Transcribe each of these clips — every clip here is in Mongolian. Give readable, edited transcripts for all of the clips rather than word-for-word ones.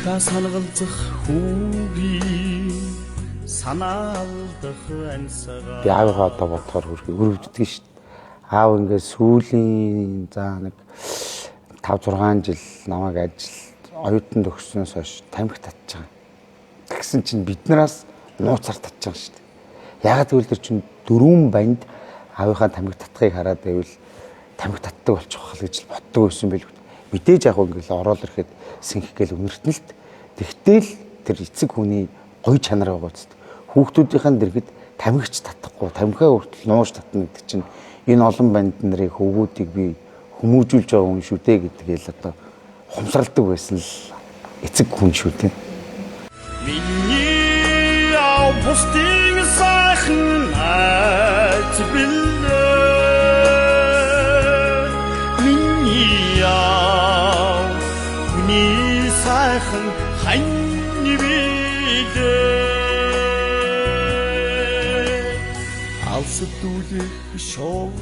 Та санагалзах хүүгийн санаалдах ансгаа. Би аавыгаа одоо бодохоор өрөвддөг шүү дээ. Аав ингээд сүүлийн за нэг 5-6 жил намайг оюутанд өгснөөс хойш тамхи татж байгаа. Тэгсэн чинь биднээс нууцаар татж байгаа шүү дээ. Ягаад гэвэл тэр чинь 4 банд аавынхаа тамхи татхыг хараад байвал тамхи татдаг болчих واخ гэж боддог байсан байл. Мэдээж яг ингээл ороод ирэхэд синхэх гээл үнэртэн л т. Тэгтэл тэр эцэг хүний гоё чанар байгаа ч хүүхдүүдийнхэн дэргэд тамхич татахгүй, тамхиа хүртэл нууж татна гэдэг чинь энэ олон банд нарын хөвгүүдийг би хүмүүжүүлж байгаа юм шүү дээ гэдгээл одоо хумсралдаг байсан л эцэг хүн шүү дээ. Миний яв бусдын сайхан айц билээ. Миний яв хүний сайхан хань билээ. Алсдүүлэх шоог.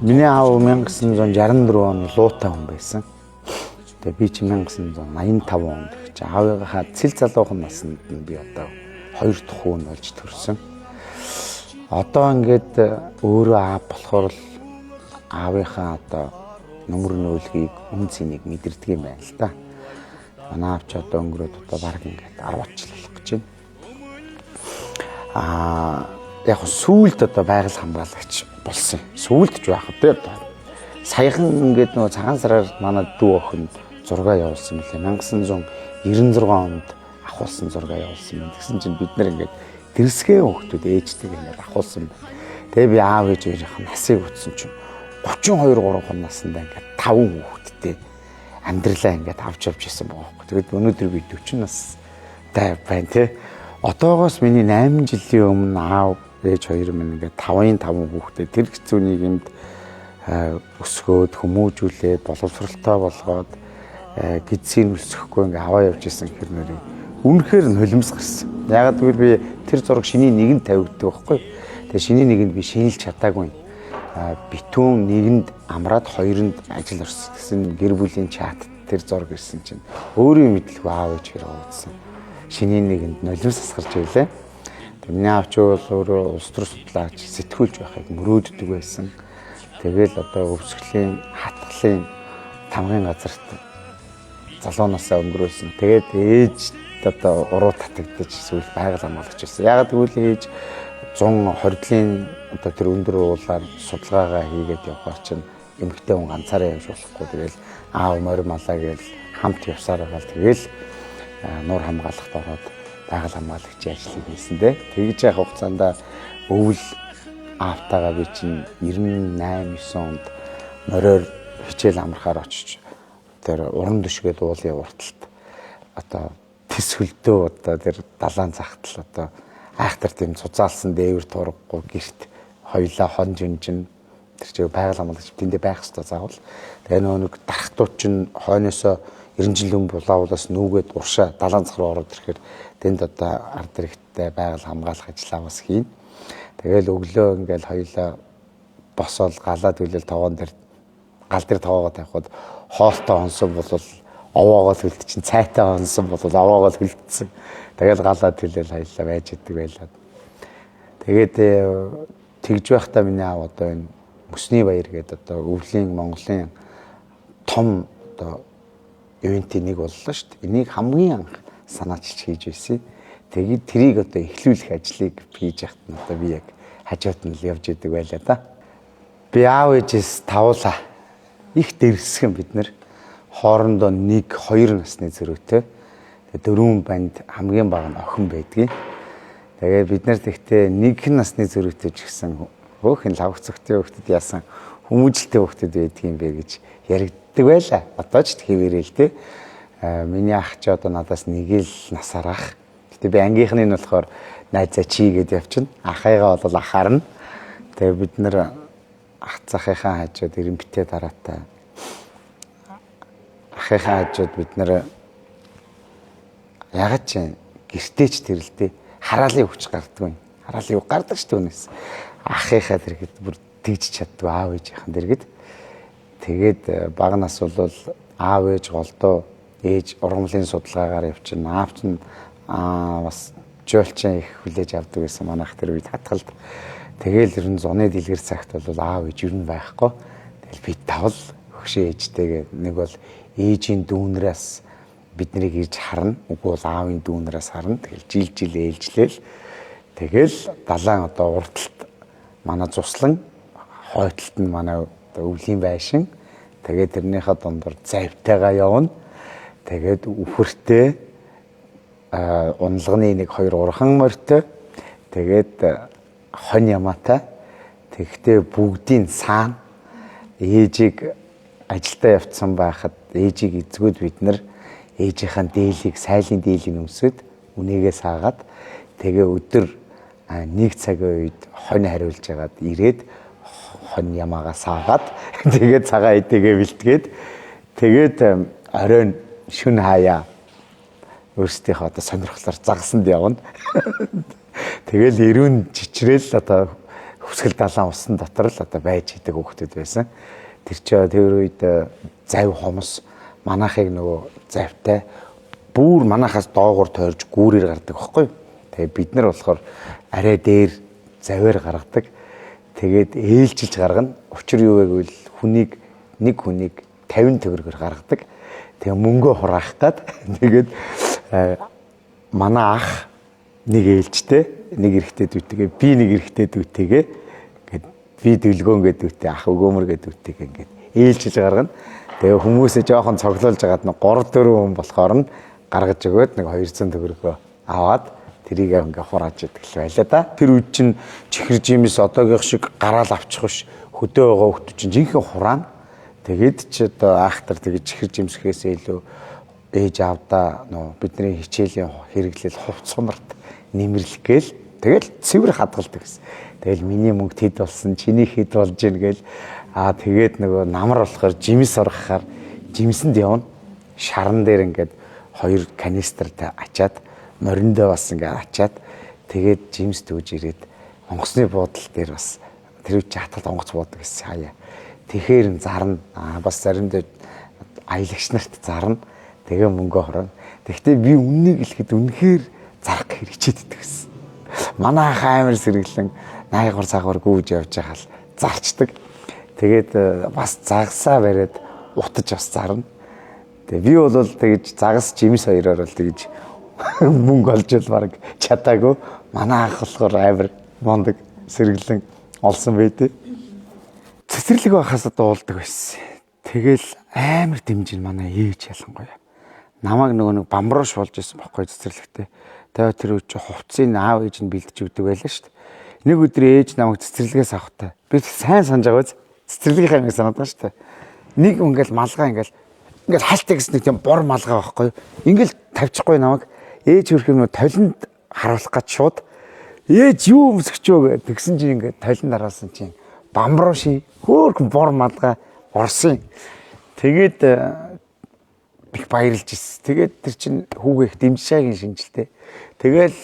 Миний аав 1964 он луутай хүн байсан. Тэгээ би чи 1985 онд гэж аавынхаа цэл залуухан наснд нь би одоо 2 дахь хүн болж төрсөн. Одоо ингээд өөрөө аав болохоор л аавынхаа одоо нөмөр нөөлгийг үн цэнийг мэдэрдэг юм байна л да. Манай аав ч одоо өнгөрөөд одоо баг ингээд 10 жил болох гэж байна. Яг сүүлд одоо байгаль хамгаалагч болсон. Сүүлд ч байх одоо саяхан ингээд нөгөө цагаан сараар манай дүү охин зураг явуулсан мөлий 1996 онд авахулсан зураг явуулсан юм. Тэгсэн чинь бид нэр ингээд дэрсгээ хүүхдүүд ээжтэйг ингээд авахулсан. Тэгээ би аав ээжийнхээ насыг утсан чинь 32 3 наснда ингээд 5 хүүхэдтэй амьдралаа ингээд авч явж исэн байгаа. Тэгээд өнөөдөр би 40 настай байна тий. Одоогоос миний 8 жилийн өмнө аав ээж хоёр минь ингээд 5-5 хүүхдээ тэр хэцүү нийгэмд өсгөөд хүмүүжүүлээд боловсралтай болгоод гидсийн үлсэхгүй ингээд аваа явж исэн хэр нэрийг үнэхээр нь холимс гарсан. Ягаад гэвэл би тэр зураг шиний нэгэнд тавигддаг байхгүй. Тэгээ шиний нэгэнд би шинэлж чадаагүй. Битүүн нэгэнд амраад хоёронд ажил орсон. Гэсэн гэр бүлийн чат тэр зураг ирсэн чинь өөрийн мэдлэг аав ээж хэрэг уудсан. Шиний нэгэнд нулимс асгарч байлаа. Миний аавч бол өөрөө улс төр судлаач сэтгүүлж байхыг мөрөөддөг байсан. Тэгэл одоо өвсгөлийн хатгалын тамгын газарт залуунаасаа өнгөрөөсөн. Тэгээд ээж одоо уруу татагдаж эсвэл байгаль хамгаалагч байсан. Ягаад гэвэл ээж 120-ийн одоо тэр өндөр уулаар судалгаагаа хийгээд явхаар чинь эмэгтэй хүн ганцаараа явж болохгүй. Тэгэл аав морь малаа гээл хамт явсаар байгаа. Тэгэл нуур хамгаалагт ороод байгаль хамгаалагчийн ажлыг хийсэн дээ. Тэгж явах хугацаанд өвөл аавтайгаа би чинь 98-9 онд мороор хичээл амрахаар очиж тэр уран дөшгээд уулын урталт одоо тис хөлдөө одоо тэр далайн цагтл одоо айхтар тийм цуцаалсан дээвэр турахгүй гэрт хоёлаа хон жинжин тэр чинь байгаль хамгаалагч тэндээ байх хэрэгтэй заавал. Тэгээ нэг дарахтууд чинь хойноосоо 90 жил өмнө булаавлаас нүүгээд уршаа далайн зах руу ороод ирэхээр тэнд одоо ард иргэдтэй байгаль хамгаалах ажиллаа бас хийн. Тэгэл өглөө ингээл хоёлаа босоод галаад хүлээл тоогоон дээр гал дээр тоогоо тавихад хоолтой онсон бол овоогоо хөлдсөн, цайтай онсон бол овоогоо хөлдсөн. Тэгэл галаад хүлээл хоёлаа байж идэг байлаа. Тэгээд тэгж байхдаа миний аав одоо энэ Мөсний баяр гэдэг одоо өвлийн Монголын том одоо ивентийн нэг боллоо шүү дээ. Энийг хамгийн анх санаачилж хийж байсан. Тэгээд тэрийг одоо эхлүүлэх ажлыг хийж яхад нь одоо би яг хажууд нь л явж идэг байлаа да. Би аав ээжээс тавуулаа. Их дэрсгэн бид нэр хоорондоо 1-2 насны зэрэгтэй. Тэгээд 4 банд хамгийн бага нь охин байдгийг. Тэгээд бид нар тэгтээ 1 насны зэрэгтэй ч гэсэн хөөхөн лавгцогтой хүүхдэд яасан хүмүүжлтэй хүүхдэд байдгийн бэ гэж яригддаг байлаа. Одоо ч хэвээрээ л дээ. Миний ах ч одоо надаас 1 л насаар ах. Гэтэ би ангийнхны нь болохоор найзаа чи гэдээ явчихна. Ахыгаа бол ахаар нь. Тэгээ бид нэр ах захынхаа хажууд ирэмбитээ дараатай. Ахыхаа хажууд бид нэр ягаад ч гэртээч тэрэлдэ хараалын хүч гарддаг юм. Хараалын үг гардаг ч түүнээс. Ахыхаа дэргэд бүр тэгж чаддгүй аав ээжийнхэн дэргэд. Тэгээд баг нас бол аав ээж голдоо ээж ургамлын судалгаагаар явчихна. Аав чинь бас жуулчин их хүлээж авдаг гэсэн манайх тэр үед хатгалд. Тэгэл ер нь зуны дэлгэр цагт бол аав ээж ер нь байхгүй. Тэгэл бид тавал хөшөө ээжтэйгээ нэг бол ээжийн дүүнээс биднийг ирж харна. Үгүй бол аавын дүүнээс харна. Тэгэл жил ээлжлээл. Тэгэл далайн одоо урталт манай цуслан хойтолт нь манай өвлийн байшин. Тэгээд тэрнийхээ дундор завтайгаа явна. Тэгээд үхэртэй унлагны 1-2 урхан морьтой. Тэгээд хонь ямаатай. Тэгтээ бүгдийн цаана ээжийг ажилдаа явцсан байхад ээжийг эзгүүд бид нар ээжийнхэн дээлийг сайлын дээлийн өмсөд үнээгээ саагаад тэгээ өдөр 1 цагийн үед хонь хариулж ягаад ирээд хонь ямаагаа саагаад тэгээд цагаан эдэгээ бэлтгээд тэгээд оройн шүн хаяа өөрсдийнхөө одоо сонирхлоор загсанд явна. Тэгэл ирүүн чичрээл одоо хүсгэл далайн усан дотор л одоо байж идэг хүүхдүүд байсан. Тэр чинь тэр үед зав хомос манайхыг нөгөө завтай бүр манайхаас доогуур тойрж гүүрээр гардаг байхгүй. Тэгээ бид нар болохоор арай дээр заваар гаргадаг. Тэгээд ээлжилж гаргана. Учир юу вэ гэвэл нэг хүнийг 50 төгрөгөөр гаргадаг. Тэгээ мөнгөө хураах гад. Тэгээд манай ах нэг ээлжтэй, нэг эрэгтэй дүүтэйгээ би нэг эрэгтэй дүүтэйгээ ингээд би дөлгөөн гэдэг дүүтэй ах өгөөмөр гэдэг дүүтэйгээ ингээд ээлжилж гаргана. Тэгээ хүмүүсээ жоохон цоглуулж агаад нэг 3-4 хүн болохоор нь гаргаж өгөөд нэг 200 төгрөгөө аваад тэрийг ингээ хурааж идэг л байлаа да. Тэр үед чинь чихэр жимс одоогийнх шиг гараал авчих биш хөдөө байгаа хүмүүс чинь жинхэнэ хураана. Тэгээд ч одоо ахтар тэгээд чихэр жимсхээсээ илүү ээж аавда нөө бидний хичээлийн хэрэглэл хувц сунарт нэмэрлэх гээл тэгэл цэвэр хадгалдаг гэсэн. Тэгэл миний мөнгө тэд болсон, чиний хэд болж гин гээл тэгээд нөгөө намар болохоор жимс орохоор жимсэнд явна. Шаран дээр ингээд 2 канистртай ачаад мориндоо бас ингээд ачаад тэгээд жимс төвж ирээд онгоцны буудлын дээр бас тэр үчи хатгалт онгоц буудаг гэсэн хаяа. Тэгэхээр зарна бас заримдаа аялагч нарт зарна. Тэгээ мөнгө хорон. Тэгвэл би үннийг хэлэхэд үнэхээр зарах хэрэгжээд идэгсэн. Манай ах амар сэргэлэн найгуур цагуур гүйж явж байгаа л зарчдаг. Тэгээд бас загсаа бариад утаж бас зарна. Тэгээ би бол тэгж загас жимс хоёроор л тэгж мөнгө олж л баг чадаагүй. Манай ах болохоор амар мондөг сэргэлэн олсон байдэ. Цэцэрлэг байхаас дуулдаг байсан. Тэгэл амар дэмжин манай ээж ялангуяа. Намайг нэг бамбарууш болж исэн байхгүй цэцэрлэгтэй. Тэгээд тэр үчи хувцсыг аав ээж нь бэлдэж өгдөг байлаа шүү дээ. Нэг өдөр ээж намайг цэцэрлэгээс авахтай. Би сайн санаж байгаа биз? Цэцэрлэгийнхаа юм санаад байгаа шүү дээ. Нэг ингээл малгай ингээл хальтаа гэсэн нэг тийм бор малгай байхгүй. Ингээл тавьчихгүй намайг ээж хөрх юм толинд харуулах гэж шууд ээж юу өмсгч вэ гэсэн чинь ингээд толинд харуулсан чинь бамбарууш хөөрхөн бор малгай орсон. Тэгээд их баярлж ирсэн. Тэгээд тэр чинь хүүгээ их дэмжшаагийн шинжилтэй. Тэгэл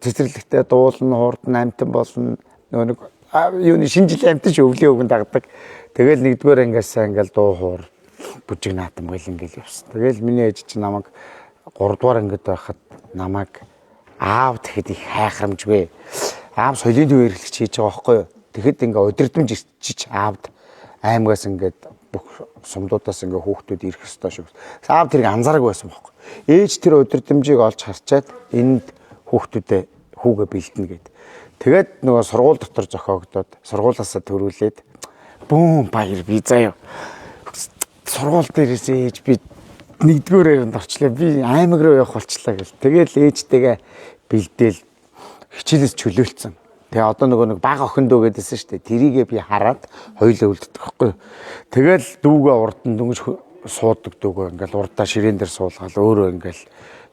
цэцэрлэгтээ дуулна, хурдан амтан болно. Нэг юуны шинжилгээ амтан өвлийн өвгөн дагдаг. Тэгэл нэгдүгээр ангиасаа ингээл дуу хуур бүжиг наатан бойл ингээл явсан. Тэгэл миний ээж чинь намайг 3 дугаар ангид байхад намайг аав тэгэхэд их хайхрамжгүй. Аав соёлын төв эрхлэгч хийж байгаа байхгүй юу? Тэгэхэд ингээ удирдамж чиж аавд аймагаас ингээд бүх сумдуудаас ингээ хүүхдүүд ирэх ёстой шүү. Аав тэрийг анзаараагүй байсан байхгүй. Ээж тэр удирдамжийг олж харчаад энд хүүхдүүдэд хүүгээ бэлдэнэ гэд. Тэгээд нөгөө сургууль дотор зохиогдоод сургуулаасаа төрүүлээд бүүн баяр би заяа. Сургууль дээрээс ээж би нэгдүгээр ярианд орчлаа. Би аймаг руу явах болчлаа гэл. Тэгэл ээжтэйгээ бэлдээл хичээлээс чөлөөлцсөн. Тэгээ одоо нэг бага охин дөө гэдээсэн шүү дээ. Тэрийгээ би хараад хоёулаа үлддэг байхгүй. Тэгэл дүүгээ урд нь дөнгөж суудаг дүүгээ ингээл урдаа ширээн дээр суулгаад өөрөө ингээл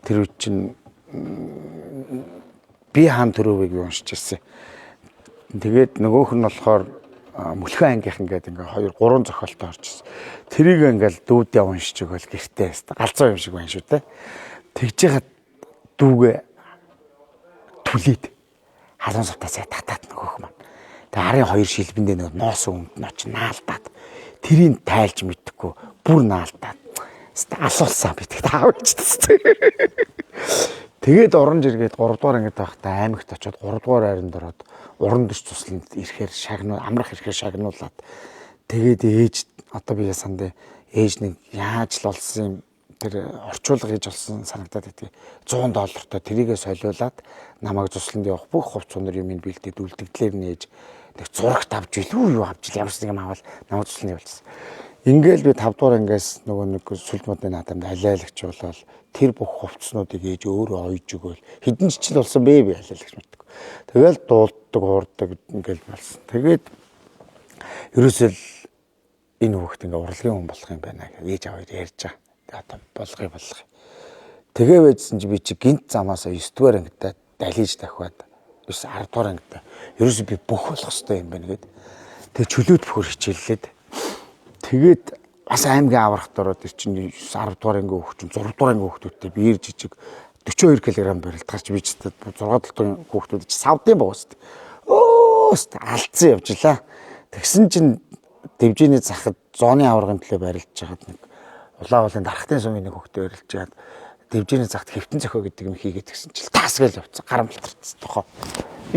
тэр үе чинь би хаан төрөвийг уншиж ирсэн. Тэгээд нөгөөх нь болохоор мөлхөн ангийнхан гэдэг ингээ 2-3 зохиолтой орж ирсэн. Тэрийг ингээл дүүдээ уншиж өгөөл гэртээ галзуу юм шиг байна шүү дээ. Тэгж яхад дүүгээ түлээд халуун сувтасаа татаад нөгөөх маань. Тэгээ харын 2 шилбэндээ нэг ноос өмд ноч наалдаад тэрийг тайлж мэдхгүй бүр наалдаад Асуулсан би тэг таавч тест. Тэгээд оронж иргээд 3 дугаар ангид байхдаа аймагт очиод 3 дугаар айранд ороод уран дэс тусланд ирэхээр шагнуул амрах ирэхээр шагнуулаад тэгээд ээж одоо би санд ээж нэг яаж л олсон юм тэр орчуулга хийж олсон санагдаад байдгийг $100 тэрийгээ солиулаад намайг тусланд явах бүх хувц өнөр юм бэлдээд үлдэгдлээр нээж нэг зурагт авч илүү юу авч ямар ч юм аваад намайг тусланд явуулсан. Ингээл би 5 дугаар ангиас нөгөө нэг сүлжмүүдийн надад алиалагч болоод тэр бүх хувцснуудыг ээж өөрөө ойж өгөөл хэдэн жил болсон бэ би алиалагч мэддэг. Тэгэл дуулдаг уурдаг ингээл болсон. Тэгээд ерөөсөө энэ хүүхэд ингээ урлагийн хүн болох юм байна гэж ээж аваад ярьж байгаа. Одоо болгоё. Тэгээ байжсэн чи би чи гинт замаасаа 9 дугаар ангидаа далиж дахиад 9 10 дугаар ангидаа ерөөсөө би бүх болох хэвээр юм байна гэд. Тэгээ чөлөөт бөхөр хичээллээд тэгээд бас аймгийн аврахт ороод чинь 10 дугаар анги хүүхд чинь 6 дугаар анги хүүхдүүдтэй биер жижиг 42 кг барилт гарч би ч 6 7 хүүхдүүд чи савдын боос. Алдсан явжлаа. Тэгсэн чинь дэвжээний захад зооны аваргын төлөө барилдж хагаад нэг улаан дарахтын сумын нэг хүүхдээ барилж хагаад дэвжээний захад хэвтэн зохио гэдэг юм хийгээд гисэн чил таасгээл явцсан гарамлтарцсан тохоо.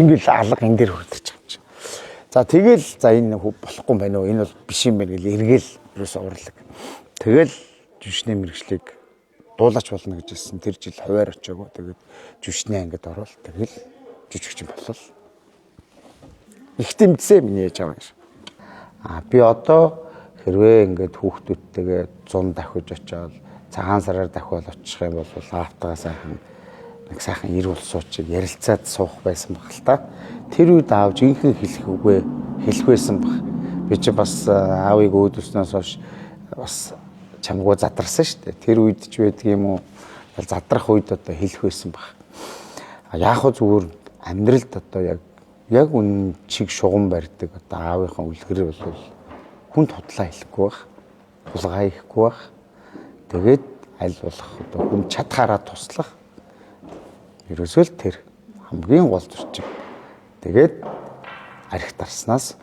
Ингээл алга ин дээр хөртөрч байгаа юм. За тэгэл за энэ болохгүй юм байна уу? Энэ бол биш юм байна гэл эргээл ерөөсөө урлаг. Тэгэл жүшний мэрэгчлийг дуулаач болно гэж хэлсэн. Тэр жил хуваар очиагүй. Тэгээд жүшний ангид ороод тэгэл жүжигчин болол. Их тэмцээ миний ээж аваа. Би одоо хэрвээ ингээд хүүхдүүдтэйгээ 100 давхиж очиод цагаан сараар дахиад очих юм бол аавтайгаа сайхан нэг сайхан ир улсуучиг ярилцаад суух байсан баг л та. Тэр үед аав жинхэнэ хэлэх байсан баг. Би чи бас аавыг өөдөөснөөс хойш бас чамгүй задарсан шүү дээ. Тэр үед ч байдаг юм уу? Задрах үед одоо хэлэх байсан баг. Яг хөө зүгээр амьдралд одоо яг үн чиг шугам барьдаг одоо аавынхаа үлгэр бол хүн тудлаа хэлэхгүй байх. Хулгай хийхгүй байх. Тэгээд аль болох одоо хүн чадхаараа туслах. Ерөөсөө л тэр хамгийн гол зурчиг. Тэгээд арх тарснаас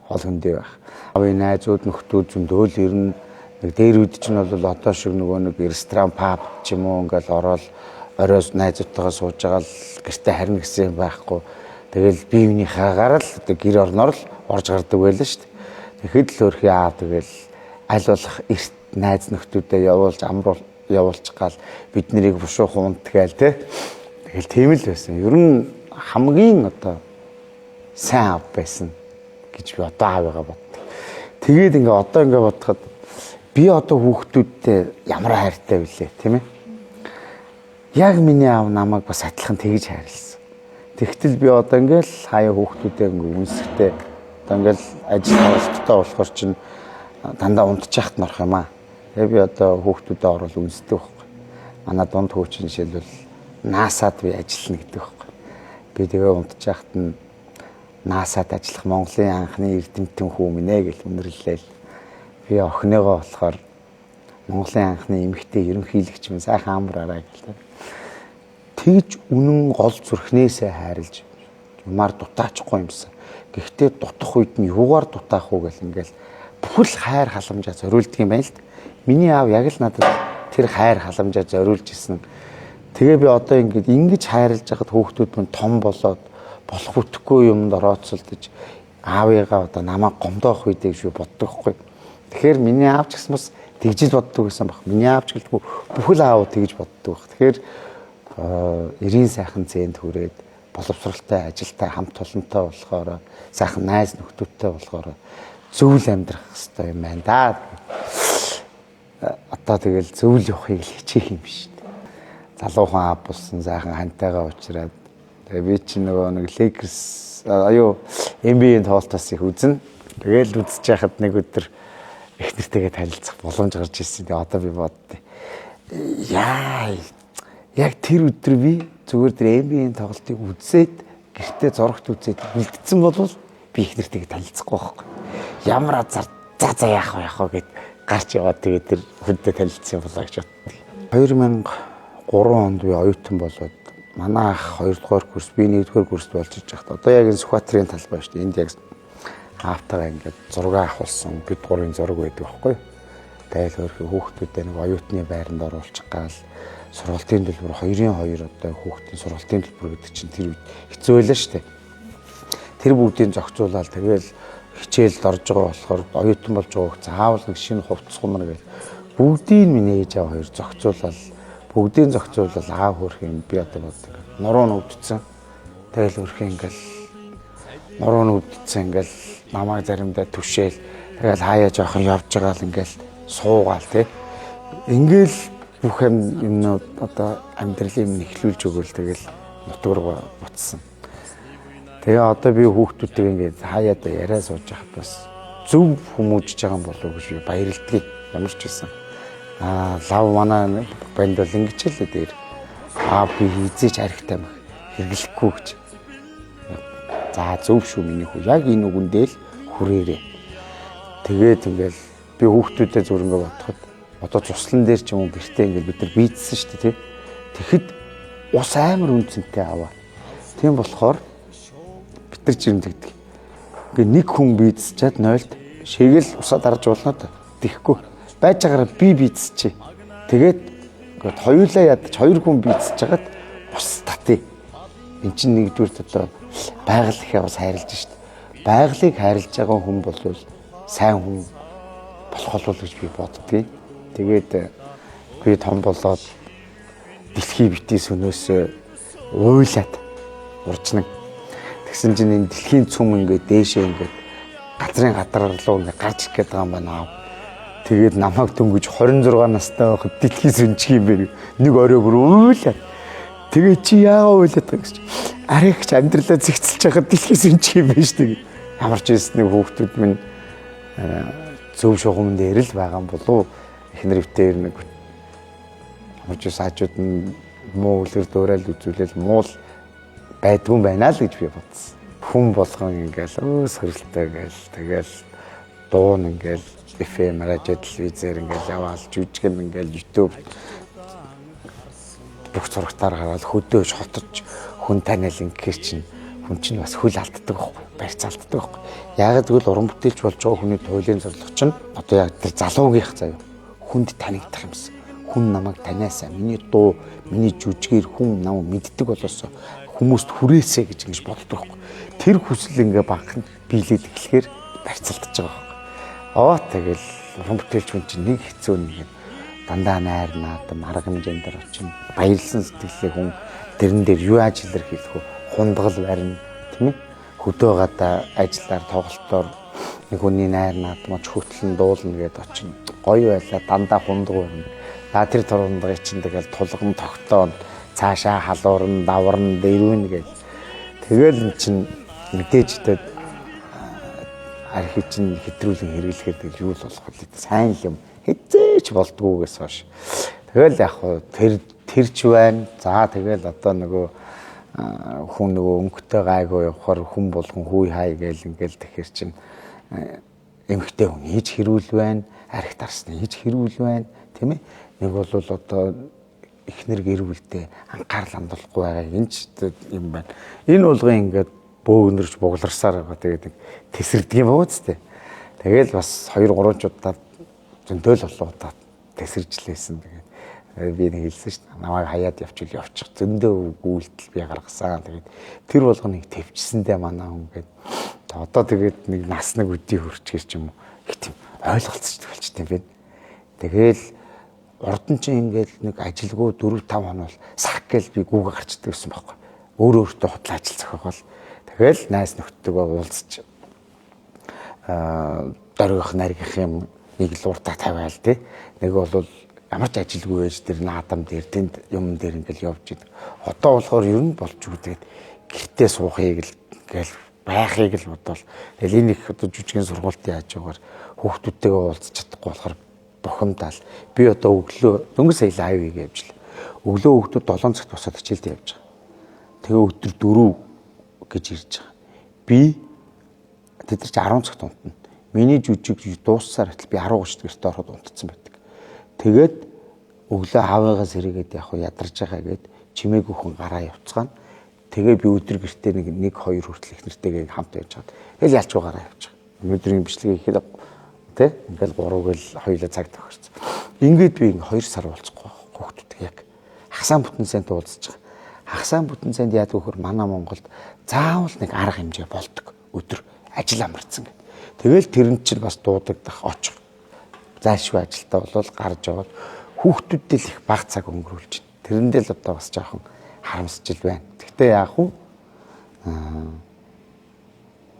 хол хөндөө байх. Аавын найзууд нөхдүүд зөндөөл ирнэ. Нэг дээр үед чинь бол одоо шиг нөгөө нэг ресторан паб ч юм уу ингээл ороод оройс найзуудтайгаа сууж байгаа л гэртээ харна гэсэн юм байхгүй. Тэгэл биевнийхээгээр л одоо гэр орноор л орж гардаг байлаа шүү дээ. Тэгэхэд л өөрхий аав тэгэл аль болох эрт найз нөхдүүдэд явуулж амруул явуулж гал бид нарыг бушуухан унтгаал те. Тэгэл тийм л байсан. Ер нь хамгийн одоо сайн аав байсан гэж би одоо аавыгаа боддог. Тэгээд ингээ одоо ингээ бодоход би одоо хүүхдүүдтэй ямар хайртай вүлээ тийм ээ. Яг миний аав намайг бас адилхан тэгж хайрлсан. Тэгтэл би одоо ингээл хаяа хүүхдүүдээ ингээ үнсгтэй одоо ингээл ажил хавалттай болохоор чинь дандаа унтчихт норох юм аа. Тэгээ би одоо хүүхдүүдэд орол үнсдэг байхгүй. Манай дунд хөөчийн жишээлбэл наасад би ажиллана гэдэг байхгүй. Би тэгээ унтчихт нь наасад ажиллах Монголын анхны эрдэмтэн хүү минь ээ гэж үнэрлээл. Би охиныгоо болохоор Монголын анхны эмэгтэй ерөнхийлөгч минь сайхан амраарай гэлээ. Тэгж үнэн гол зүрхнээсээ хайрлж юмар дутаачгүй юмсан. Гэхдээ дутах үед нь юугаар дутаах уу гэл ингээл бүхэл хайр халамжаа зориулдаг юм байна л да. Миний аав яг л надад тэр хайр халамжаа зориулж исэн. Тэгээ би одоо ингэж хайрлаж байхад хүүхдүүд минь том болоод болох үтгэхгүй юмд орооцолдож аавыгаа одоо намайг гомдоох үедээ шүү боддог хгүй. Тэгэхээр миний аав ч гэсэн бас тэгж боддог гэсэн баг. Миний аав ч гэлгүй бүхэл аав тэгж боддог баг. Тэгэхээр эрийн сайхан зээнд хүрээд боловсралтай ажилтай хамт олонтой болохоор сайхан найз нөхдүүдтэй болохоор зөвл амьдрах хэрэгтэй юм байна да. Одоо тэгэл зөвл явахыг л хичээх юм биш. Залуухан аав болсон сайхан хантайгаа уулзраад тэгээ би чи нөгөө нэг Lakers NBA-ийн тоглолтоос их үзнэ. Тэгээл үзэж байхад нэг өдөр их нэртэйгээ танилцах боломж гарч ирсэн. Тэгээ одоо би боддоо. Яг тэр өдөр би зүгээр тэр NBA-ийн тоглолтыг үзээд гэртээ зурагт үзээд үлдсэн бол би их нэртэйгээ танилцахгүй байхгүй. Ямар азар за яах вэ гэд гарч яваад тэгээд тэр хүнтэй танилцсан болоо гэж боддог. 2003 онд би оюутан болоод манай ах 2 дугаар курс би 1 дугаар курст болж иж байхад одоо яг энэ Сүхбаатарын талбай шүү дээ. Энд яг аавтайгаа ингээд зураг авахулсан бид гурийн зураг байдаг байхгүй. Тэгэл өөрхөн хүүхдүүдээ нэг оюутны байранд оруулчих гал сургалтын төлбөр 2-2 одоо хүүхдийн сургалтын төлбөр гэдэг чинь тэр үед хэцүү байлаа шүү дээ. Тэр бүгдийг зохицуулаад тэгэл хичээлд орж байгаа болохоор оюутан болж байгаа хөө заавал нэг шинэ хувцас гомор гэж бүгдийг минь ээж аваа хоёр зохицуулаад бүгдийг зохицуулаад аав хөрх юм би одоо бодлоо. Нуруу нүдцэн тэгэл хөрх ингээл нуруу нүдцэн ингээл намайг заримдаа түшээл тэгэл хаяа жоохон явж байгаа л ингээл суугаал тий. Ингээл бүх юмнууд одоо амьдралын минь эхлүүлж өгөөл тэгэл нутг руу буцсан. Тэгээ одоо би хүүхдүүдтэй ингээд хаяада яриа сууж байхад бас зөв хүмүүжж байгаа юм болов уу гэж би баярлалтай ямар ч байсан. Лав манай банд бол ингэж л дээр би хийзээч арихтай мах хэрэглэхгүй гэж. За зөв шүү миний хүү яг энэ үгэндээ л хүрээрээ. Тэгээд ингээл би хүүхдүүдэд зүгээр ингээд бодоход одоо цуслан дээр ч юм уу гэртээ ингээд бид нар бийдсэн шүү дээ тий. Тэгэхэд ус амар үнцэнтэй аваа. Тийм болохоор бид нар жирэмдэгдэг. Ингээ нэг хүн бийдсчаад 0-д шигэл усаа дарж болно да. Тэхгүй. Байж байгаараа би бийдсчээ. Тэгээд ингээд хоёулаа ядаж 2 хүн бийдсэж хагаад ус татъя. Энд чинь нэгдүгээр одоо байгаль ихээ бас хайрлаж штт. Байгалыг хайрлаж байгаа хүн бол сайн хүн болох болов гэж би боддгийг. Тэгээд би том болоод дэлхий битгий сүнөөс уйлаад уржнаг. Тэгсэн чинь энэ дэлхийн цүм ингээд дээшээ ингээд газрын гадар руу ингээд гарч ирэх гээд байгаа юм байна. Тэгээд намайг дөнгөж 26 настай байхад дэлхий сүнчих юм бэ. Нэг орой бүр уйлаад. Тэгээд чи яагаад уйлаад байгаа гэж. Арайч амьдралаа зэгцэлж байхад дэлхий сүнчих юм байна шүү дээ. Ямар ч юм нэг хүүхдүүд минь зөв шугамд дээр л байгаа юм болов. Эхнэр өвтөр нэг ямар ч саажууд нь муу үлгэр дуурал үзүүлэл муул байдгүй байна л гэж би бодсон. Хүн болгон ингээл сорилттой гээл тэгэл дуун ингээл FM радио телевизээр ингээл яваал жүжигэн ингээл YouTube бүх зурагтаар хараад хөдөөж хотож хүн таниал ингээр чинь хүн чинь бас хөл алддаг байхгүй барьцаалддаг байхгүй. Яг тэгвэл уран бүтээлч болж байгаа хүний туйлын зорилго чинь одоо яг тэр залуугийнх заяа хүнд танигдах юмсан. Хүн намайг таниасаа миний дуу, миний жүжигээр хүн намайг мэддэг болоосоо хүмүүст хүрээсэй гэж ингэж боддог байхгүй. Тэр хүсэл ингээ багахад биелээд эхлэхээр барьцаалдаж байгаа байхгүй. Тэгэл уран бүтээлч хүн чинь нэг хэцүү нэг дандаа найр наадам арга хэмжээндэр очин баярлсан сэтгэлээ хүн дэрэн дээр юу ажил илэрхийлэх вэ? Хундгал барина тийм ээ. Хөдөө гадаа ажиллаар тоглолтоор нэг хүний найр наадмаж хөтлөн дуулна гэдээ очин гоё байлаа дандаа хундаг байна. За тэр турандгыг чинь тэгэл тулган тогтоон цаашаа халуурн даварн дэрвэн гэж. Тэгэл эн чинь мэдээж өдөө архив чинь хэтрүүлэн хэрэглэхэд тэгэл юу л болох вэ? Сайн юм хэзээч болдгоогээс хойш. Тэгэл яг хуу тэрч байна. За тэгэл одоо нөгөө хүн нөгөө өнгөтэй гайгүй явахаар хүн болгон хүй хай гээл ингээл тэгэхэр чинь эмхтэй хүн хийж хэрүүл байна. Архи дарсны хийж хэрүүл байна. Тийм ээ. Нэг бол одоо эхнэр гэр бүлтэй анхаарал хандуулахгүй байгаа энэ ч юм байна. Энэ болгон ингээд бөөгнөрч бугларсаар байгаа. Тэгээд нэг тесэрдэг юм байна үстэй. Тэгэл бас 2-3 удаа зөндөөл болоодаа тесэржлээсэн. Тэгээд би нэг хэлсэн шүү дээ. Намайг хаяад явчихвал явчих. Зөндөө үйлдэл би гаргасан. Тэгээд тэр болгоныг төвчсэндээ манаа хүн гээд одоо тэгээд нэг нас нэг өдий хөрчгөр ч юм уу их тийм ойлголцож төгөлчтэй юм байна. Тэгэл урд нь чинь ингээд нэг ажилгүй 4-5 хоног бол сак гэл би гүүгээ гарчдаг гэсэн байхгүй. Өөртөө худлаа ажил зохиогоол. Тэгэл найз нөхдөдөө уулзч дөрвөх наргих юм нэг л уртаа тавиал тий. Нэг бол ямар ч ажилгүй байж тэр наадам дээр тэнд юм дээр ингээл явж идэг. Одоо болохоор ер нь болж үгээд гэртээ суухыг л ингээл байхыг л бодвол тэгэл энэ их одоо жүжигэн сургуультын хажуугаар хүүхдүүдтэйгээ уулзах чадахгүй болохоор бухимдал. Би одоо өглөө дөнгөж сая лайвыг явуулж. Өглөө хүүхдүүд 7 цагт босоод хичээлд явж байгаа. Тэгээ өдөр 4 гэж ирж байгаа. Би тэд нар ч 10 цагт унтна. Миний жүжиг дууссаар хэтэл би 10:30 гэртээ ороход унтцсан байдаг. Тэгээд өглөө хаваагаас эргээд яг ядарч байгаа гээд чимээгүй хүн гараа явцгаана. Тэгээ би өдөр гэртээ нэг 2 хүртэл их нэртэйгээ хамт явж байгаа. Тэгэл ялчгүй гараа явж байгаа. Өдрийн бичлэгээ ихэд Тэ? Ингээл 3 гэл хоёулаа цаг тохирсон. Ингээд би 2 сар болцохгүй хүүхдүүд яг хагасаан бүтэн цайнд уулзж байгаа. Хагасаан бүтэн цайнд яадаг вөхөр манай Монголд заавал нэг арга хэмжээ болдог. Өдөр ажил амарцсан гэдэг. Тэгэл тэрэнд чинь бас дуудагдах очих. Зайлшгүй ажилтаа бол гарч яваад хүүхдүүдтэй л их бага цаг өнгөрүүлж байна. Тэрэндээ л одоо бас жоохон харамсчил байна. Гэхдээ яах вэ?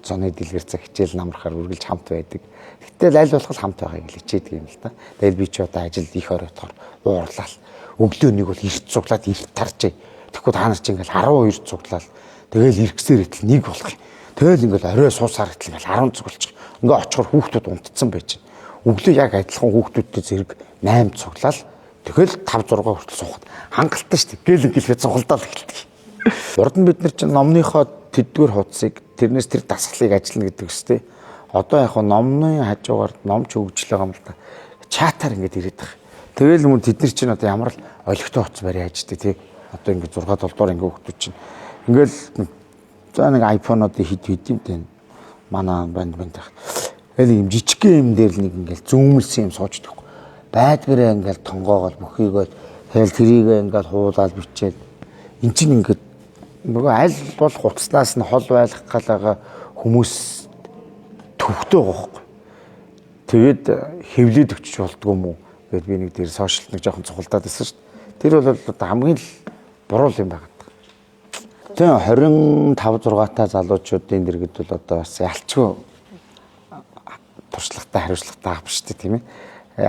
Зоны дэлгэр цаг хичээл намрахаар үргэлж хамт байдаг. Гэтэл аль болох хамт байгааг л хичээдэг юм л да. Тэгэл би ч одоо ажилд их оройтоор уурлал. Өглөө нэг бол эрт цуглаад эрт тарж. Тэгэхгүй таанаас чи ингээл 12 цуглаад тэгэл эргэсээр итэл нэг болох юм. Тэгэл ингээл орой суусаар итэл ингээл 10 цуглчих. Ингээ очихоор хүүхдүүд унтцсан байж. Өглөө яг адилхан хүүхдүүдтэй зэрэг 8 цуглаад тэгэл 5 6 хүртэл суухад хангалттай шүү дээ. Гэл ингээл цуглаад эхэлдэг. Урд нь бид нар чинь номныхоо тэдгээр хуудсыг тэрнээс тэр дасгалыг ажиллана гэдэг үстэй. Одоо яг номны хажуугаар номч хөгжил байгаа юм л да. Чатаар ингээд ирээд байгаа. Тэгэл мөн тэд нар чинь одоо ямар л олигтой хоц бариад ажтай тий. Одоо ингээд 6 7 дугаар ингээд хүүхдүүд чинь ингээл за нэг iPhone-уудыг хэд юм дээ. Манай банд тах. Тэгэл юм жижигхэн юм дээр л нэг ингээл зүүмэлсэн юм суучдаг. Байдгаараа ингээл тонгоогоол бүхийгөө тэгэл тэрийг ингээл хуулаад бичээд эн чинь ингээд нөгөө аль бол хуцснаас нь хол байлгах галага хүмүүс төвхтэй гохгүй. Тэгээд хэвлээд өчч болдгоо юм уу? Гэт би нэг дээр сошиалд нэг жоохон цуглдаад байсан шүү дээ. Тэр бол одоо хамгийн л буруу юм байна. Тэгээ 25 6 та залуучуудын дэргэд бол одоо бас ялчгүй туршлагатай хариуцлагатай авах шүү дээ тийм ээ.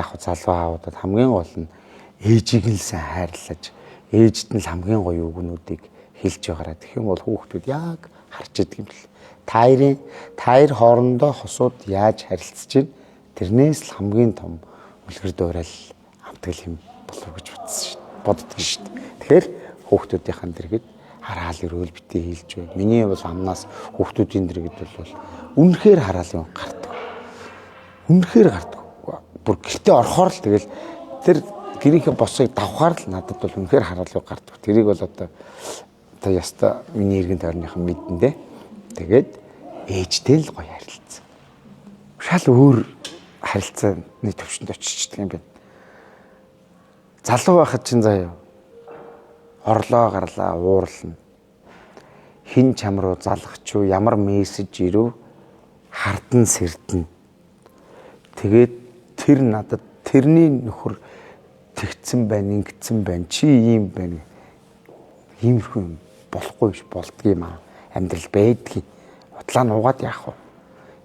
Яг залуу аавуудад хамгийн гол нь ээжийг нь сайн хайрлаж ээжд нь л хамгийн гоё үгнүүдийг хэлж байгаараа тэгэх юм бол хүүхдүүд яг харж идэг юм л. Таир хоорондоо хосууд яаж харилцаж байна? Тэрнээс л хамгийн том үлгэр дуурайл амтгэл юм болов гэж боддог шүү дээ. Тэгэхээр хүүхдүүдийнхэн дэргэд хараал өрөөл битээ хийлж байна. Миний бол амнаас хүүхдүүдийн дэргэд бол үнэхээр хараал юм гардаг. Үнэхээр гардаг. Бүр гэртээ орохоор л тэгэл тэр гэрийнхээ босыг давхаар л надад бол үнэхээр хараал юм гардаг. Тэрийг бол одоо яста миний иргэн тойрныхан мэдэн дээ. Тэгээд ээжтэй л гоё харилцсан. Шал өөр харилцааны төвшөнд очичдаг юм байна. Залуу байхад чинь заяа орлоо гарлаа уурлна. Хин чам руу залгах ч юу ямар мессеж ирв хардан сэрдэн. Тэгээд тэр надад тэрний нөхөр тэгцэн байна, ингэцэн байна, чи ийм байна. Иймэрхүү юм болохгүй биш болдгийм аа. Амьдрал байдгийг утлаа нугаад яах вэ?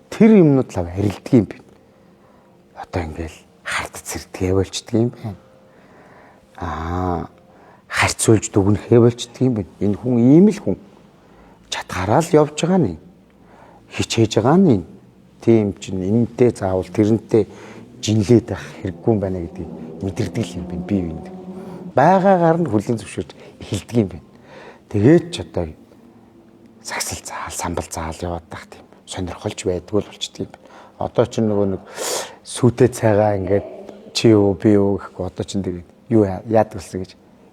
Тэр юмнууд л харилдаг юм байна. Одоо ингээл хардд сэрдэгэ болчдөг юм байна. Харьцуулж дүгнэхээ болчдөг юм байна. Энэ хүн ийм л хүн. Чатгаараа л явж байгаа нь. Хичээж байгаа нь. Тийм чинь энэтэй заавал тэрнтэй жинлээд байх хэрэггүй юм байна гэдгийг мэдэрдэг юм байна. Би үүнд. Байгаагаар нь хүлэн зөвшөөрч эхэлдэг юм байна. Тэгээд ч одоо сагсал заал, самбал заал яваад тах тийм сонирхолж байдгүй л болчдөг юм байна. Одоо ч нөгөө нэг сүйтэй цайгаа ингээд чи юу би юу гэхгүй одоо ч тэгээд юу яадаг вэ гэж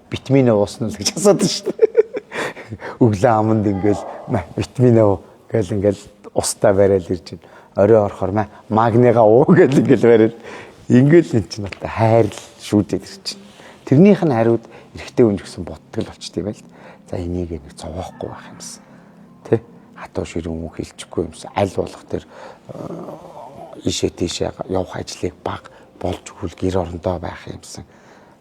витамин уусан л гэж асууад шүү дээ. Өглөө аманд ингээл витамин уу гэл ингээл устаа барайл ирж байна. Орой орохоор магнигаа уу гэл ингээл барайл. Ингээл эн чинь одоо хайр л шүүдээд ирж байна. Тэрнийх нь хариуд эрэгтэй хүн гэсэн боддог л болчтой байл. За энийг нэг зовоохгүй байх юмсан. Тэ? Хатуу ширүүн үг хэлчихгүй юмсан. Аль болох тэр ишээ тийшээ явах ажлыг баг болж өгвөл гэр орондоо байх юмсан.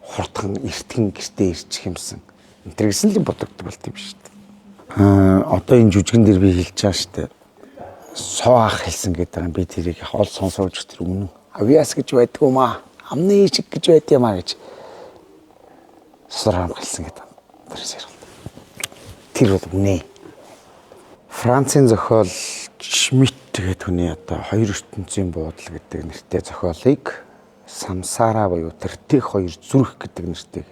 Хурдхан эртгэн гэртээ ирчих юмсан. Энтэр гэсэн л бодогддог болт юм шүү дээ. Одоо энэ жүжигэн дээр би хэлж байгаа шүү дээ. Соо ах хэлсэн гэдэг юм. Би тэрийг хоол сонсож тэр өмнө авьяас гэж байдаг юм аа. Амны шиг гэж байд юм аа гэж сарам хэлсэн гэдэг. Тэр бол үнэ. Францын зохиол Шмидт гэдэг хүний одоо хоёр ертөнцийн буудал гэдэг нэртэй зохиолыг самсара буюу тэртех хоёр зүрх гэдэг нэртэй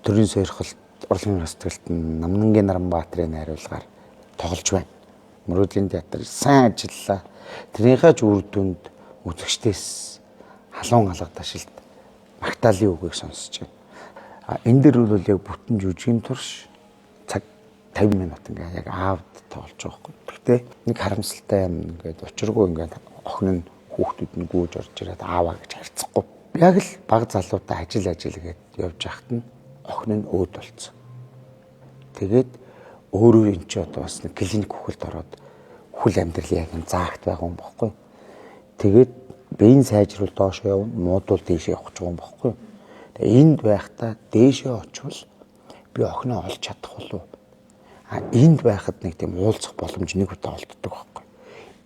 төрийн сойрхолт урлагийн хостголт Намнангийн Наранбаатарын найруулгаар тоглож байна. Мөрөөдлийн театр сайн ажиллаа. Тэрнийхээ ч үр дүнд үзэгчдээс халуун алга ташилт магтаалын үгийг сонсож байна. Энэ дэр бол яг бүтэн жүжигний турш цаг 50 минут ингээ яг аавд тоглож байгаа хгүй. Гэхдээ нэг харамсалтай юм ингээд учиргүй ингээд охин нь хүүхдүүд нь гүйж орж ирээд ааваа гэж харьцахгүй. Яг л баг залуутай ажил гээд явж байхад нь охин нь өөд болцсон. Тэгээд өөрөө эн чи одоо бас нэг клиник хөлд ороод хүл амьдрал яг заагт байгаа юм бохгүй. Тэгээд биеийн сайжруул доош явна, муудвал дээшээ явах гэж байгаа юм бохгүй. Тэгээд энд байхдаа дээшээ очивол би охиноо олж чадах болов. Энд байхад нэг тийм уулзах боломж нэг удаа олддог байхгүй.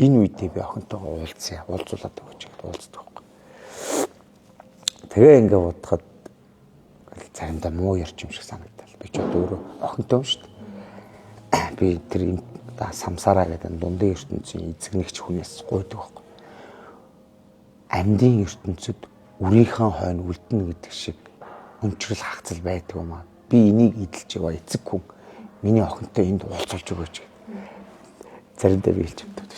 Энэ үедээ би охинтойгоо уулзуулаад өгч уулздаг байхгүй. Тэгээ ингээ бодоход заримдаа муу ярьж юм шиг санагдал. Би ч өөрөө охинтой юм шүү дээ. Би тэр самсараа гэдэг дундын ертөнцийн эзэгнэгч хүнээс гуйдаг байхгүй. Амьдын ертөнцид үрийнхээ хойно үлдэнэ гэдэг шиг өнчрөл хагцал байдаг юм аа. Би энийг эдэлж яваа эцэг хүн миний охинтой энд уулзуулж өгөөч. Заримдаа би хэлж өгдөг.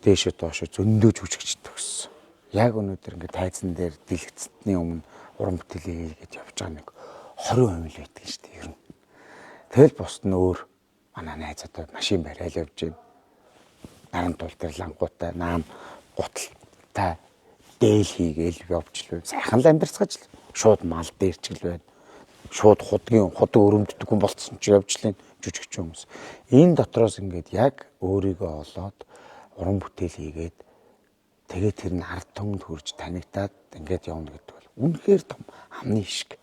Дээшээ доошоо зөндөж үжигч төгссөн. Яг өнөөдөр ингээд тайзан дээр дэлгэцтний өмнө уран бүтээлээ хийгээд явж байгаа нэг 20% л байдаг шүү дээ ер нь. Тэгэл бусд нь өөр манай найзаатай машин бариад явж байна. Наран тул дээр лангуутай наам гуталтай дээл хийгээл явж л байна. Сайхан л амьдарцгааж л шууд мал дээр ч л байна. Шууд худаг өрөмддөг хүн болцсон ч явж лээ жүжигч хүмүүс. Энэ дотроос ингээд яг өөрийгөө олоод уран бүтээл хийгээд тэгээд тэр нь ард түмэнд хүрж танигдаад ингээд явна гэдэг бол үнэхээр том амны ишг.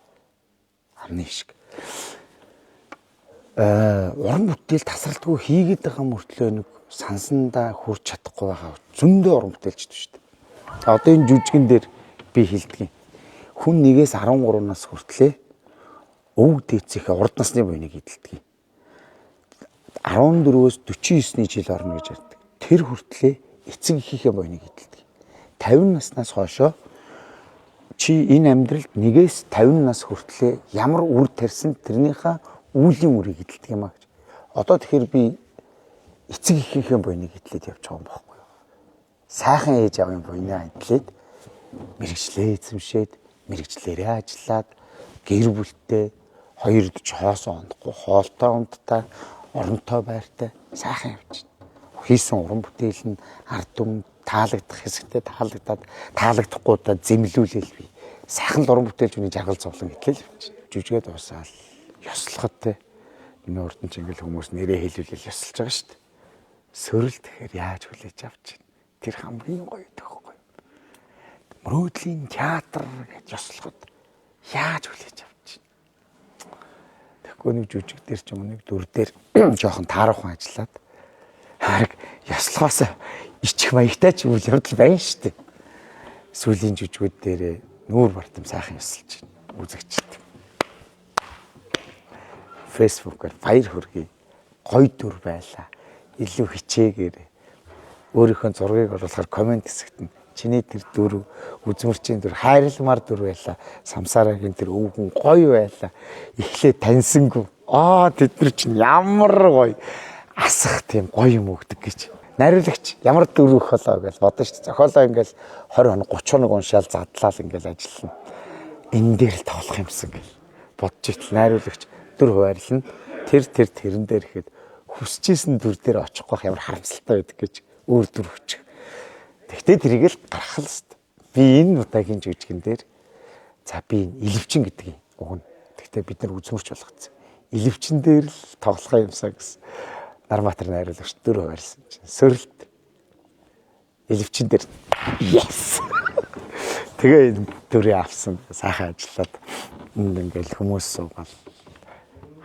Уран бүтээл тасралтгүй хийгээд байгаа мөртлөө нэг сансандаа хүрч чадахгүй байгаа зөндөө уран бүтээлчд шүү дээ. Одоо энэ жүжигэн дээр би хэлдэг юм. Хүн 1-ээс 13 нас хүртлээ өвөг дээцийнхээ урд насны буйныг эдэлдэг. 14-өөс 49-ний жил орно гэж ярьдаг. Тэр хүртлээ эцэг эхийнхээ буйныг эдэлдэг. 50 наснаас хойшоо чи энэ амьдралд 1-ээс 50 нас хүртлээ ямар үр тарьсан тэрнийхээ үүлийн үрийг эдэлдэг юм а гэж. Одоо тэгэхээр би эцэг эхийнхээ буйныг эдлээд явж байгаа юм байхгүй юу? Сайхан ээж авын буйнаа эдлээд мэрэгчлээ эзэмшээд мэрэгчлэрээ ажиллаад гэр бүлтэй 2-4 хоосоо ондохгүй хоолтой ундтай оронтой байртай сайхан явж байна. Хийсэн уран бүтээл нь ард түмэнд таалагдах хэсэгтээ таалагдахгүй удаа зэмлүүлээл би. Сайхан уран бүтээлч үний жаргал зовлон гэтлээ л явж байна. Жүжигэд уусаал ёслоход те энэ урд нь ч ингээл хүмүүс нэрээ хэлүүлэл ёсолж байгаа шүү дээ. Сөрөл тэгэхээр яаж хүлээж авч байна. Тэр хамгийн гоё тоххой. Мөрөөдлийн театр гэж ёслоход яаж хүлээж авч байна. Тэгэхгүй нэг жүжиг дээр ч юм нэг дүр дээр жоохон таарахын ажиллаад хараг ёслохоос ичих маягтай ч үйл явдал байна шүү дээ. Сүүлийн жүжигүүд дээр нүүр бартам сайхан ёсолж байна. Үзэгчд. Фэйсбүүкээр баяр хүргэе. Гоё дүр байлаа. Илүү хичээгээр өөрийнхөө зургийг оруулахаар комент хэсэгт нь чиний тэр дүр үзмэрчийн дүр хайрламар дүр байлаа. Самсарагийн тэр өвгөн гоё байлаа. Эхлээ таньсангүй. Тэд нар чинь ямар гоё асах тийм гоё юм өгдөг гэж. Нариулагч ямар дүр өгөх болоо гэж бодсон шүү дээ. Зохиолоо ингээл 20 хоног 30 хоног уншаал задлал ингээл ажиллана. Энэ дээр л тоглох юмсан гэж бодож итэл нариулагч дүр хуваарлна. Тэрэн дээр ихэд хүсчихсэн дүр дээр очихгүй ямар харамсалтай байдаг гэж өөр дүр өчг. Тэгтээ тэрийг л гаргах л хэв. Би энэ удаагийн жүжигэн дээр за би илвчин гэдэг юм уг нь. Тэгтээ бид нар үзмөрч болгоцсон. Илвчин дээр л тоглох юмсаа гэсэн. Нарбаатар найруулагч дүр хуваарлсан чинь сөрөлт илвчин дээр yes. Тэгээ энэ дүрийг авсан сайхан ажиллаад энд ингээл хүмүүс суугаад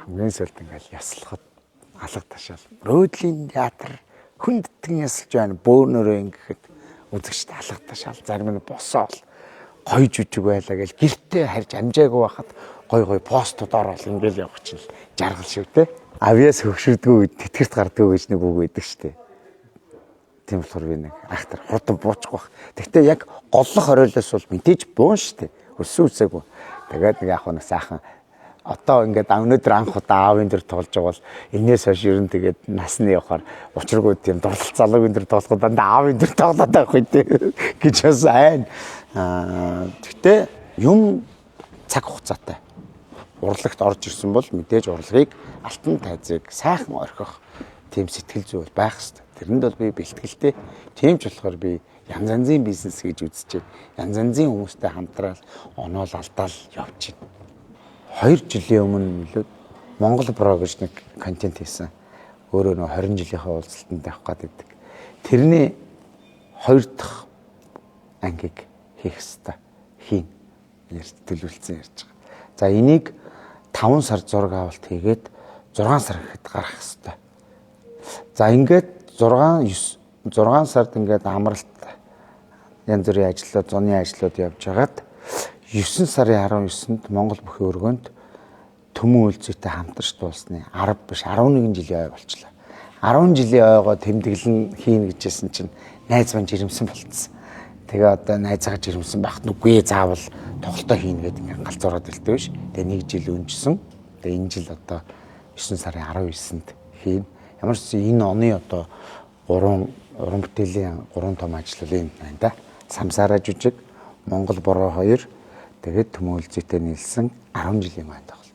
хамгийн сүүлд ингээл яслахад алга ташаал. Мөрөөдлийн театр хүндтгэн ясалж байна. Бөөнөрөө ингэхэд үзэгчд алга ташаал. Зарим нь босоол гоё жүжиг байлаа гэж гэртээ харж амжаагүй байхад гоё постууд ороод ингээл явах чинь жаргал шүү те. Авиас хөвшөрдгөө тэтгэрт гардгөө гэж нэг үг байдаг штэ. Тийм болохоор би нэг ахтар хурдан буучих байх. Тэгтээ яг голлох оройлоос бол мэдээж буун штэ. Өссөн үсээгүй. Тэгээд нэг яг нэг сайхан одоо ингээд өнөөдөр анх удаа аавын дээр тоглож байгаа бол энээс хойш ер нь тэгээд насны явахаар учиргүй тийм дурлал залуугийн дээр тоглоход дандаа аавын дээр тоглоод байх үү гэж бас айн. Тэгтээ юм цаг хугацаатай. Урлагт орж ирсэн бол мэдээж урлагийг алтан тайзыг сайхан орхих тийм сэтгэл зүй байх хэрэгтэй. Тэрэнд бол би бэлтгэлтэй. Тийм ч болохоор би янз янзын бизнес гэж үзчихээд янз янзын хүмүүстэй хамтраал оноол алдаал явж байна. 2 жилийн өмнө нөлөөд Монгол Бро гэж нэг контент хийсэн. Өөрөө нөө 20 жилийнхаа уулзалтанд явах гэдэг. Тэрний 2 дахь ангийг хийх ёстой. Хийн. Төлөвлөсөн ярьж байгаа. За энийг 5 сар зураг авалт хийгээд 6 сар гэхэд гарах ёстой. За ингээд 6 сард ингээд амралт янз бүрийн ажлууд, зуны ажлууд явж хагаад 9 сарын 19-нд Монгол бүхий өргөнд Төмөн үйлцээтэй хамтарч дуулсны 10 биш 11 жилийн ой болчлаа. 10 жилийн ойгоо тэмдэглэн хийн гэжсэн чинь найз маань жирэмсэн болцсон. Тэгээ одоо найзаагаа жирэмсэн байх нүггүй заавал тоглолтоо хийн гэдэг ингээд галзуураад хэлдэг биш. Тэгээ 1 жил өнжсөн. Тэгээ энэ жил одоо 9 сарын 19-нд хийн. Ямар ч энэ оны одоо уран бүтээлийн 3 том ажил энэ байна да. Самсараа жүжиг, Монгол Бороо 2, тэгээд Төмөн үйлцээтэй нийлсэн 10 жилийн ойд тоглолт.